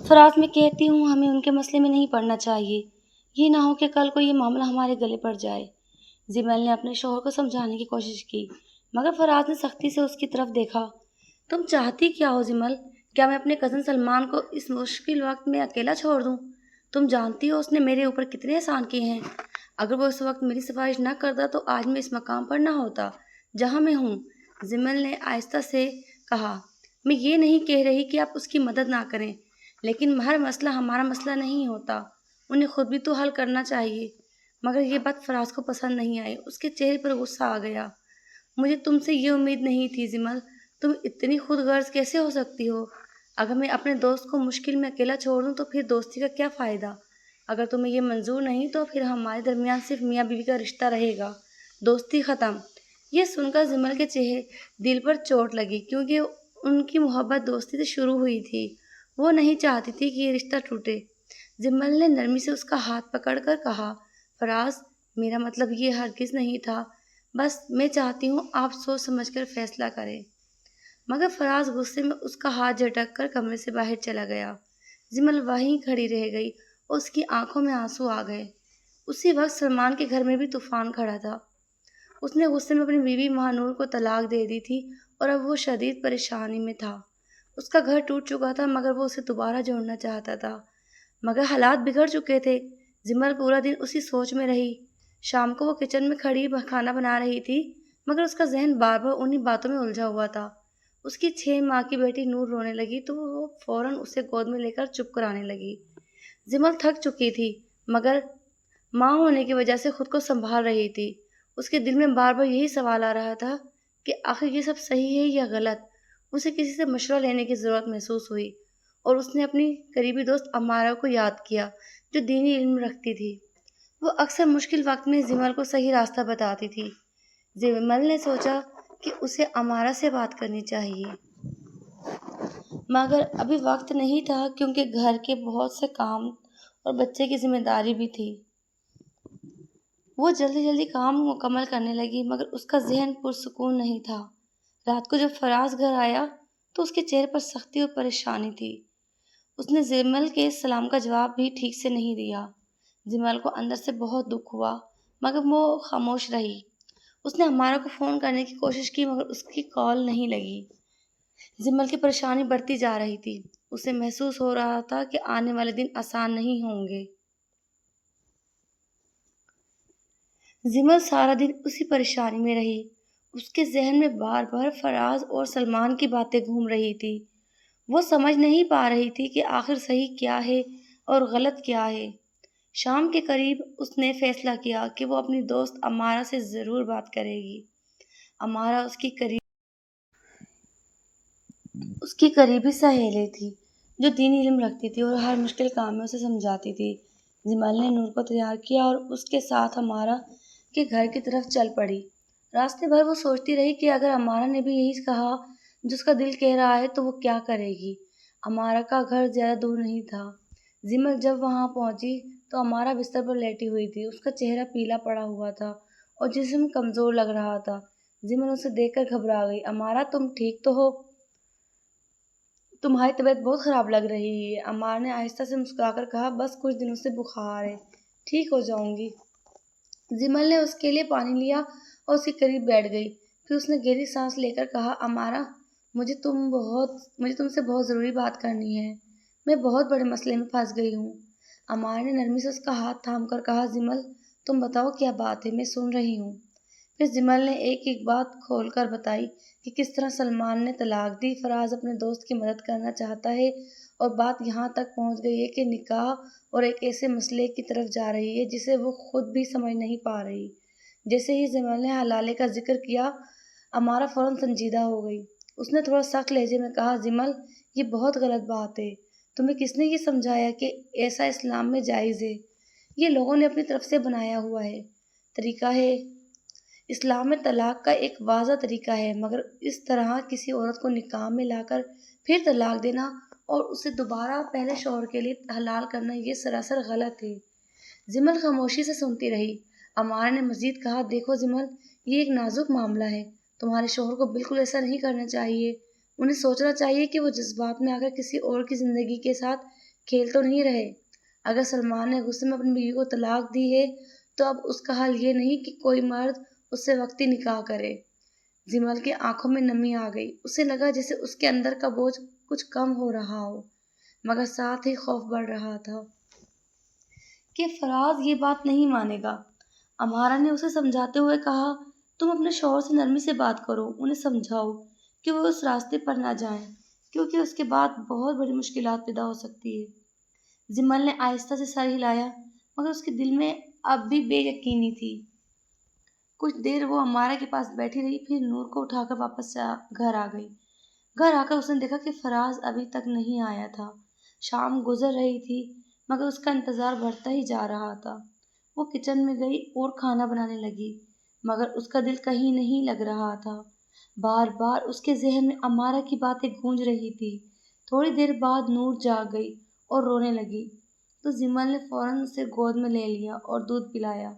فراز میں کہتی ہوں ہمیں ان کے مسئلے میں نہیں پڑنا چاہیے، یہ نہ ہو کہ کل کو یہ معاملہ ہمارے گلے پڑ جائے۔ جمیل نے اپنے شوہر کو سمجھانے کی کوشش کی مگر فراز نے سختی سے اس کی طرف دیکھا۔ تم چاہتی کیا ہو جمیل؟ کیا میں اپنے کزن سلمان کو اس مشکل وقت میں اکیلا چھوڑ دوں؟ تم جانتی ہو اس نے میرے اوپر کتنے احسان کیے ہیں۔ اگر وہ اس وقت میری سفارش نہ کرتا تو آج میں اس مقام پر نہ ہوتا جہاں میں ہوں۔ جمیل نے آہستہ سے کہا، میں یہ نہیں کہہ رہی کہ آپ اس کی مدد نہ کریں، لیکن ہر مسئلہ ہمارا مسئلہ نہیں ہوتا، انہیں خود بھی تو حل کرنا چاہیے۔ مگر یہ بات فراز کو پسند نہیں آئی، اس کے چہرے پر غصہ آ گیا۔ مجھے تم سے یہ امید نہیں تھی جمیل، تم اتنی خود غرض کیسے ہو سکتی ہو؟ اگر میں اپنے دوست کو مشکل میں اکیلا چھوڑ دوں تو پھر دوستی کا کیا فائدہ؟ اگر تمہیں یہ منظور نہیں تو پھر ہمارے درمیان صرف میاں بیوی کا رشتہ رہے گا، دوستی ختم۔ یہ سن کر جمیل کے چہرے دل پر چوٹ لگی، کیونکہ ان کی محبت دوستی سے شروع ہوئی تھی، وہ نہیں چاہتی تھی کہ یہ رشتہ ٹوٹے۔ جمیل نے نرمی سے اس کا ہاتھ پکڑ کر کہا، فراز، میرا مطلب یہ ہرگز نہیں تھا، بس میں چاہتی ہوں آپ سوچ سمجھ کر فیصلہ کریں۔ مگر فراز غصے میں اس کا ہاتھ جھٹک کر کمرے سے باہر چلا گیا۔ جمیل وہیں کھڑی رہ گئی اور اس کی آنکھوں میں آنسو آ گئے۔ اسی وقت سلمان کے گھر میں بھی طوفان کھڑا تھا۔ اس نے غصے میں اپنی بیوی مہانور کو طلاق دے دی تھی اور اب وہ شدید پریشانی میں تھا۔ اس کا گھر ٹوٹ چکا تھا مگر وہ اسے دوبارہ جوڑنا چاہتا تھا، مگر حالات بگڑ چکے تھے۔ جمیل پورا دن اسی سوچ میں رہی۔ شام کو وہ کچن میں کھڑی کھانا بنا رہی تھی مگر اس کا ذہن بار بار انہی باتوں میں الجھا ہوا تھا۔ اس کی 6 ماہ کی بیٹی نور رونے لگی تو وہ فوراً اسے گود میں لے کر چپ کرانے لگی۔ جمیل تھک چکی تھی مگر ماں ہونے کی وجہ سے خود کو سنبھال رہی تھی۔ اس کے دل میں بار بار یہی سوال آ رہا تھا کہ آخر یہ سب صحیح ہے یا غلط۔ اسے کسی سے مشورہ لینے کی ضرورت محسوس ہوئی اور اس نے اپنی قریبی دوست امارہ کو یاد کیا جو دینی علم رکھتی تھی۔ وہ اکثر مشکل وقت میں جمیل کو صحیح راستہ بتاتی تھی۔ جمیل نے سوچا کہ اسے امارہ سے بات کرنی چاہیے، مگر ابھی وقت نہیں تھا کیونکہ گھر کے بہت سے کام اور بچے کی ذمہ داری بھی تھی۔ وہ جلدی جلدی کام مکمل کرنے لگی مگر اس کا ذہن پرسکون نہیں تھا۔ رات کو جب فراز گھر آیا تو اس کے چہرے پر سختی اور پریشانی تھی۔ اس نے جمیل کے سلام کا جواب بھی ٹھیک سے نہیں دیا۔ جمیل کو اندر سے بہت دکھ ہوا مگر وہ خاموش رہی۔ اس نے امارہ کو فون کرنے کی کوشش کی مگر اس کی کال نہیں لگی۔ جمیل کی پریشانی بڑھتی جا رہی تھی۔ اسے محسوس ہو رہا تھا کہ آنے والے دن آسان نہیں ہوں گے۔ جمیل سارا دن اسی پریشانی میں رہی۔ اس کے ذہن میں بار بار فراز اور سلمان کی باتیں گھوم رہی تھی۔ وہ سمجھ نہیں پا رہی تھی کہ آخر صحیح کیا ہے اور غلط کیا ہے۔ شام کے قریب اس نے فیصلہ کیا کہ وہ اپنی دوست امارہ سے ضرور بات کرے گی۔ امارہ اس کی قریبی سہیلی تھی جو دینی علم رکھتی تھی اور ہر مشکل کام میں اسے سمجھاتی تھی۔ جمیل نے نور کو تیار کیا اور اس کے ساتھ امارہ کے گھر کی طرف چل پڑی۔ راستے بھر وہ سوچتی رہی کہ اگر امارہ نے بھی یہی کہا جو اس کا دل کہہ رہا ہے تو وہ کیا کرے گی۔ امارہ کا گھر زیادہ دور نہیں تھا۔ جمیل جب وہاں پہنچی تو امارہ بستر پر لیٹی ہوئی تھی۔ اس کا چہرہ پیلا پڑا ہوا تھا اور جسم کمزور لگ رہا تھا۔ جمیل اسے دیکھ کر گھبرا گئی۔ امارہ، تم ٹھیک تو ہو؟ تمہاری طبیعت بہت خراب لگ رہی ہے۔ امارہ نے آہستہ سے مسکرا کر کہا، بس کچھ دنوں سے بخار ہے، ٹھیک ہو جاؤں گی۔ جمیل نے اس کے لیے پانی لیا اور اس کے قریب بیٹھ گئی۔ پھر اس نے گہری سانس لے کر کہا، امارہ، مجھے تم سے بہت ضروری بات کرنی ہے۔ میں بہت بڑے مسئلے میں پھنس گئی ہوں۔ امارہ نے نرمی سے اس کا ہاتھ تھام کر کہا، جمیل، تم بتاؤ کیا بات ہے، میں سن رہی ہوں۔ پھر جمیل نے ایک ایک بات کھول کر بتائی کہ کس طرح سلمان نے طلاق دی، فراز اپنے دوست کی مدد کرنا چاہتا ہے اور بات یہاں تک پہنچ گئی ہے کہ نکاح اور ایک ایسے مسئلے کی طرف جا رہی ہے جسے وہ خود بھی سمجھ نہیں پا رہی۔ جیسے ہی جمیل نے حلالے کا ذکر کیا، امارہ فوراً سنجیدہ ہو گئی۔ اس نے تھوڑا سخت لہجے میں کہا، جمیل، یہ بہت غلط بات ہے۔ تمہیں کس نے یہ سمجھایا کہ ایسا اسلام میں جائز ہے؟ یہ لوگوں نے اپنی طرف سے بنایا ہوا ہے طریقہ ہے۔ اسلام میں طلاق کا ایک واضح طریقہ ہے مگر اس طرح کسی عورت کو نکاح میں لا کر پھر طلاق دینا اور اسے دوبارہ پہلے شوہر کے لیے حلال کرنا، یہ سراسر غلط ہے۔ جمیل خاموشی سے سنتی رہی۔ امارہ نے مزید کہا، دیکھو جمیل، یہ ایک نازک معاملہ ہے۔ تمہارے شوہر کو بالکل ایسا نہیں کرنا چاہیے۔ انہیں سوچنا چاہیے کہ وہ جذبات میں آ کر کسی اور کی زندگی کے ساتھ کھیل تو نہیں رہے؟ اگر سلمان نے غصے میں اپنی بیوی کو طلاق دی ہے تو اب اس کا حل یہ نہیں کہ کوئی مرد اس سے وقتی نکاح کرے۔ جمل کی آنکھوں میں نمی آ گئی۔ اسے لگا جیسے اس کے اندر کا بوجھ کچھ کم ہو رہا ہو، مگر ساتھ ہی خوف بڑھ رہا تھا کہ فراز یہ بات نہیں مانے گا۔ امارا نے اسے سمجھاتے ہوئے کہا، تم اپنے شوہر سے نرمی سے بات کرو، انہیں سمجھاؤ کہ وہ اس راستے پر نہ جائیں، کیونکہ اس کے بعد بہت بڑی مشکلات پیدا ہو سکتی ہے۔ جمل نے آہستہ سے سر ہلایا، مگر اس کے دل میں اب بھی بے یقینی تھی۔ کچھ دیر وہ امارا کے پاس بیٹھی رہی، پھر نور کو اٹھا کر واپس گھر آ گئی۔ گھر آ کر اس نے دیکھا کہ فراز ابھی تک نہیں آیا تھا۔ شام گزر رہی تھی، مگر اس کا انتظار بڑھتا ہی جا رہا تھا۔ وہ کچن میں گئی اور کھانا بنانے لگی، مگر اس کا دل کہیں نہیں لگ رہا تھا۔ بار بار اس کے ذہن میں امارا کی باتیں گونج رہی تھی۔ تھوڑی دیر بعد نور جاگ گئی اور رونے لگی، تو جمل نے فوراً اسے گود میں لے لیا اور دودھ پلایا۔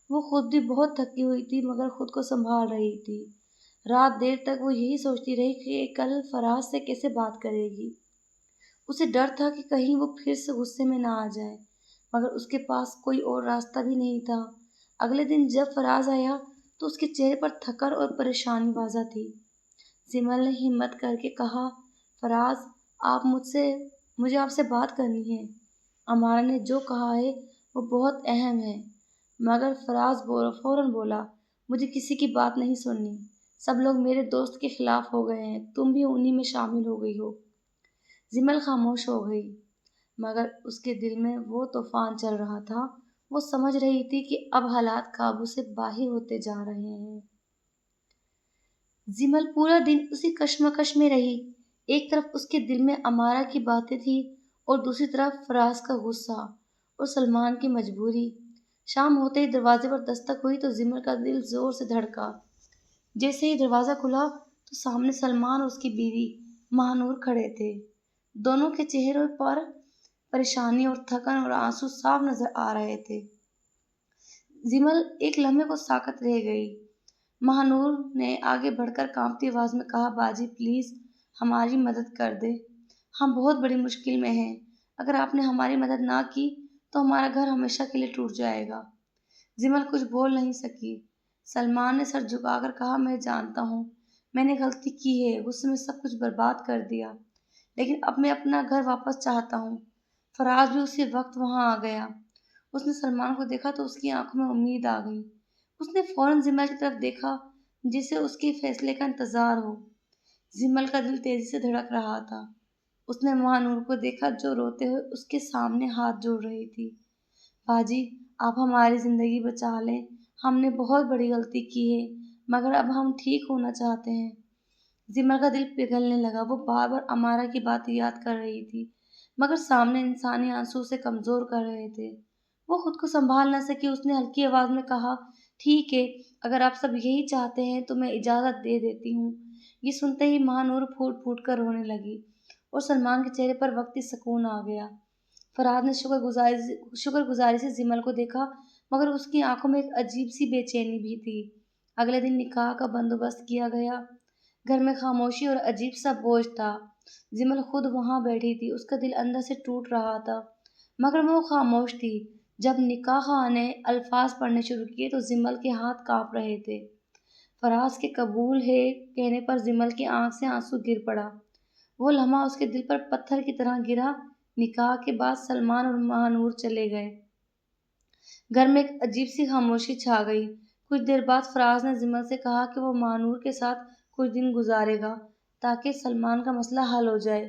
وہ خود بھی بہت تھکی ہوئی تھی، مگر خود کو سنبھال رہی تھی۔ رات دیر تک وہ یہی سوچتی رہی کہ کل فراز سے کیسے بات کرے گی۔ اسے ڈر تھا کہ کہیں وہ پھر سے غصے میں نہ آ جائے، مگر اس کے پاس کوئی اور راستہ بھی نہیں تھا۔ اگلے دن جب فراز آیا تو اس کے چہرے پر تھکن اور پریشانی واضح تھی۔ جمل نے ہمت کر کے کہا، فراز، مجھے آپ سے بات کرنی ہے۔ امارا نے جو کہا ہے وہ بہت اہم ہے۔ مگر فراز فوراً بولا، مجھے کسی کی بات نہیں سننی۔ سب لوگ میرے دوست کے خلاف ہو گئے ہیں، تم بھی انہی میں شامل ہو گئی ہو۔ جمل خاموش ہو گئی، مگر اس کے دل میں وہ طوفان چل رہا تھا۔ وہ سمجھ رہی تھی کہ اب حالات قابو سے باہر ہوتے جا رہے ہیں۔ جمل پورا دن اسی کشمکش میں رہی۔ ایک طرف اس کے دل میں امارا کی باتیں تھیں اور دوسری طرف فراز کا غصہ اور سلمان کی مجبوری۔ شام ہوتے ہی دروازے پر دستک ہوئی تو جمل کا دل زور سے دھڑکا۔ جیسے ہی دروازہ کھلا تو سامنے سلمان اور اس کی بیوی ماہنور کھڑے تھے۔ دونوں کے چہروں پر پریشانی اور تھکن اور آنسو صاف نظر آ رہے تھے۔ جمل ایک لمحے کو ساکت رہ گئی۔ ماہنور نے آگے بڑھ کر کانپتی آواز میں کہا، باجی پلیز ہماری مدد کر دے، ہم بہت بڑی مشکل میں ہیں۔ اگر آپ نے ہماری مدد نہ کی تو ہمارا گھر ہمیشہ کے لیے ٹوٹ جائے گا۔ جمل کچھ بول نہیں سکی۔ سلمان نے سر جھکا کر کہا، میں جانتا ہوں میں نے غلطی کی ہے، غصے میں سب کچھ برباد کر دیا، لیکن اب میں اپنا گھر واپس چاہتا ہوں۔ فراز بھی اسی وقت وہاں آ گیا۔ اس نے سلمان کو دیکھا تو اس کی آنکھوں میں امید آ گئی۔ اس نے فوراً جمل کی طرف دیکھا جسے اس کے فیصلے کا انتظار ہو۔ جمل کا دل تیزی سے دھڑک رہا تھا۔ اس نے ماہنور کو دیکھا جو روتے ہوئے اس کے سامنے ہاتھ جوڑ رہی تھی۔ باجی آپ ہماری زندگی بچا لیں، ہم نے بہت بڑی غلطی کی ہے، مگر اب ہم ٹھیک ہونا چاہتے ہیں۔ جمل کا دل پگھلنے لگا۔ وہ بار بار امارا کی باتیں یاد کر رہی تھی، مگر سامنے انسانی آنسو اسے کمزور کر رہے تھے۔ وہ خود کو سنبھال نہ سکی۔ اس نے ہلکی آواز میں کہا، ٹھیک ہے، اگر آپ سب یہی چاہتے ہیں تو میں اجازت دے دیتی ہوں۔ یہ سنتے ہی ماہنور پھوٹ پھوٹ کر رونے لگی اور سلمان کے چہرے پر وقتی سکون آ گیا۔ فراز نے شکر گزاری سے جمل کو دیکھا، مگر اس کی آنکھوں میں ایک عجیب سی بے چینی بھی تھی۔ اگلے دن نکاح کا بندوبست کیا گیا۔ گھر میں خاموشی اور عجیب سا بوجھ تھا۔ جمل خود وہاں بیٹھی تھی، اس کا دل اندر سے ٹوٹ رہا تھا، مگر وہ خاموش تھی۔ جب نکاح خواہ نے الفاظ پڑھنے شروع کیے تو جمل کے ہاتھ کانپ رہے تھے۔ فراز کے قبول ہے کہنے پر جمل کی آنکھ سے آنسو گر پڑا۔ وہ لمحہ اس کے دل پر پتھر کی طرح گرا۔ نکاح کے بعد سلمان اور ماہنور چلے گئے۔ گھر میں ایک عجیب سی خاموشی چھا گئی۔ کچھ دیر بعد فراز نے جمل سے کہا کہ وہ ماہنور کے ساتھ کچھ دن گزارے گا تاکہ سلمان کا مسئلہ حل ہو جائے۔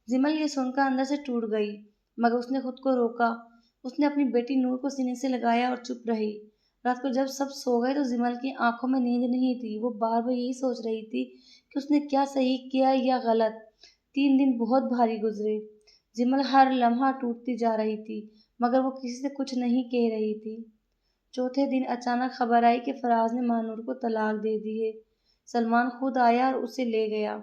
جمل یہ سن کر اندر سے ٹوٹ گئی، مگر اس نے خود کو روکا۔ اس نے اپنی بیٹی نور کو سینے سے لگایا اور چپ رہی۔ رات کو جب سب سو گئے تو جمل کی آنکھوں میں نیند نہیں تھی۔ وہ بار بار یہی سوچ رہی تھی کہ اس نے کیا صحیح کیا یا غلط۔ 3 دن بہت بھاری گزرے۔ جمل ہر لمحہ ٹوٹتی جا رہی تھی، مگر وہ کسی سے کچھ نہیں کہہ رہی تھی۔ چوتھے دن اچانک خبر آئی کہ فراز نے ماہنور کو طلاق دے دی ہے۔ سلمان خود آیا اور اسے لے گیا۔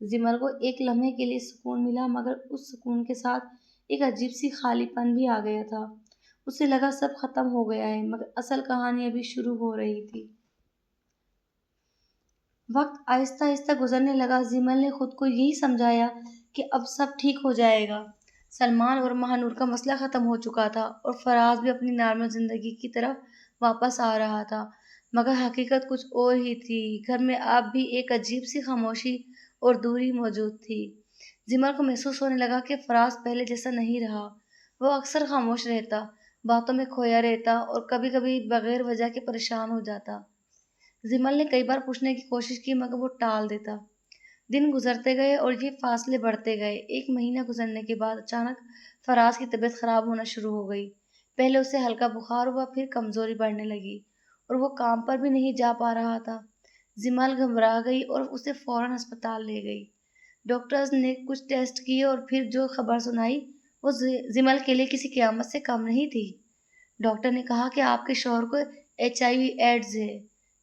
جمل کو ایک لمحے کے لیے سکون ملا، مگر اس سکون کے ساتھ ایک عجیب سی خالی پن بھی آ گیا تھا۔ اسے لگا سب ختم ہو گیا ہے، مگر اصل کہانی ابھی شروع ہو رہی تھی۔ وقت آہستہ آہستہ گزرنے لگا۔ جمل نے خود کو یہی سمجھایا کہ اب سب ٹھیک ہو جائے گا۔ سلمان اور مہانور کا مسئلہ ختم ہو چکا تھا اور فراز بھی اپنی نارمل زندگی کی طرف واپس آ رہا تھا، مگر حقیقت کچھ اور ہی تھی۔ گھر میں اب بھی ایک عجیب سی خاموشی اور دوری موجود تھی۔ جمل کو محسوس ہونے لگا کہ فراز پہلے جیسا نہیں رہا۔ وہ اکثر خاموش رہتا، باتوں میں کھویا رہتا اور کبھی کبھی بغیر وجہ کے پریشان ہو جاتا۔ جمل نے کئی بار پوچھنے کی کوشش کی مگر وہ ٹال دیتا۔ دن گزرتے گئے اور یہ فاصلے بڑھتے گئے۔ ایک مہینہ گزرنے کے بعد اچانک فراز کی طبیعت خراب ہونا شروع ہو گئی۔ پہلے اسے ہلکا بخار ہوا، پھر کمزوری بڑھنے لگی اور وہ کام پر بھی نہیں جا پا رہا تھا۔ جمل گھبرا گئی اور اسے فوراً ہسپتال لے گئی۔ ڈاکٹرز نے کچھ ٹیسٹ کیے اور پھر جو خبر سنائی وہ جمل کے لیے کسی قیامت سے کم نہیں تھی۔ ڈاکٹر نے کہا کہ آپ کے شوہر کو HIV ایڈز ہے۔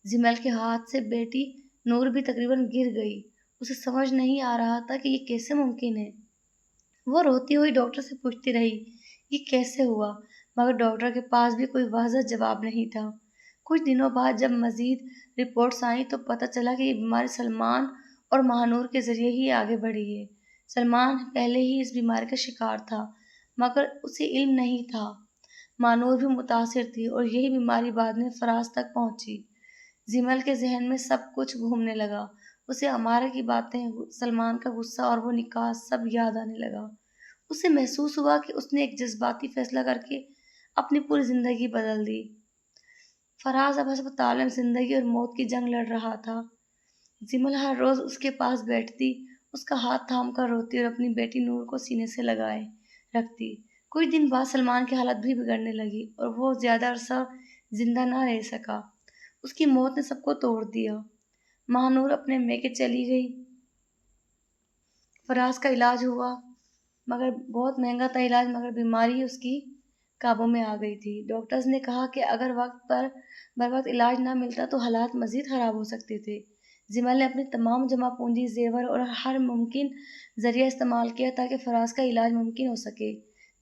جمل کے ہاتھ سے بیٹی نور بھی تقریباً گر گئی۔ اسے سمجھ نہیں آ رہا تھا کہ یہ کیسے ممکن ہے۔ وہ روتی ہوئی ڈاکٹر سے پوچھتی رہی یہ کیسے ہوا، مگر ڈاکٹر کے پاس بھی کوئی واضح جواب نہیں تھا۔ کچھ دنوں بعد جب مزید رپورٹس آئیں تو پتہ چلا کہ یہ بیماری سلمان اور مہانور کے ذریعے ہی آگے بڑھی ہے۔ سلمان پہلے ہی اس بیماری کا شکار تھا مگر اسے علم نہیں تھا۔ مہانور بھی متاثر تھی اور یہی بیماری بعد میں فراز تک پہنچی۔ جمل کے ذہن میں سب کچھ گھومنے لگا۔ اسے امارہ کی باتیں، سلمان کا غصہ اور وہ نکاح سب یاد آنے لگا۔ اسے محسوس ہوا کہ اس نے ایک جذباتی فیصلہ کر کے اپنی پوری زندگی بدل دی۔ فراز اب ہسپتال میں زندگی اور موت کی جنگ لڑ رہا تھا۔ جمل ہر روز اس کے پاس بیٹھتی، اس کا ہاتھ تھام کر روتی اور اپنی بیٹی نور کو سینے سے لگائے رکھتی۔ کچھ دن بعد سلمان کی حالت بھی بگڑنے لگی اور وہ زیادہ عرصہ زندہ نہ رہ سکا۔ اس کی موت نے سب کو توڑ دیا۔ مہانور اپنے میکے چلی گئی۔ فراز کا علاج ہوا مگر بہت مہنگا تھا علاج، مگر بیماری اس کی قابو میں آ گئی تھی۔ ڈاکٹرز نے کہا کہ اگر بر وقت علاج نہ ملتا تو حالات مزید خراب ہو سکتے تھے۔ جمل نے اپنی تمام جمع پونجی، زیور اور ہر ممکن ذریعہ استعمال کیا تاکہ فراز کا علاج ممکن ہو سکے۔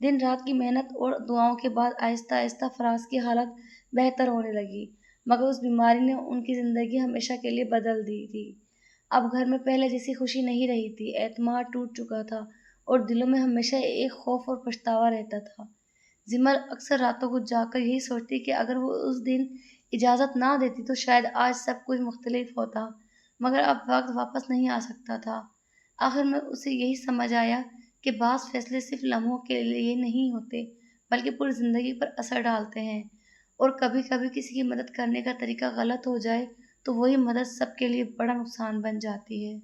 دن رات کی محنت اور دعاؤں کے بعد آہستہ آہستہ فراز کی حالت بہتر ہونے لگی، مگر اس بیماری نے ان کی زندگی ہمیشہ کے لیے بدل دی تھی۔ اب گھر میں پہلے جیسی خوشی نہیں رہی تھی، اعتماد ٹوٹ چکا تھا اور دلوں میں ہمیشہ ایک خوف اور پچھتاوا رہتا تھا۔ جمل اکثر راتوں کو جاگ کر یہی سوچتی کہ اگر وہ اس دن اجازت نہ دیتی تو شاید آج سب کچھ مختلف ہوتا، مگر اب وقت واپس نہیں آ سکتا تھا۔ آخر میں اسے یہی سمجھ آیا کہ بعض فیصلے صرف لمحوں کے لیے نہیں ہوتے بلکہ پوری زندگی پر اثر ڈالتے ہیں، اور کبھی کبھی کسی کی مدد کرنے کا طریقہ غلط ہو جائے تو وہی مدد سب کے لیے بڑا نقصان بن جاتی ہے۔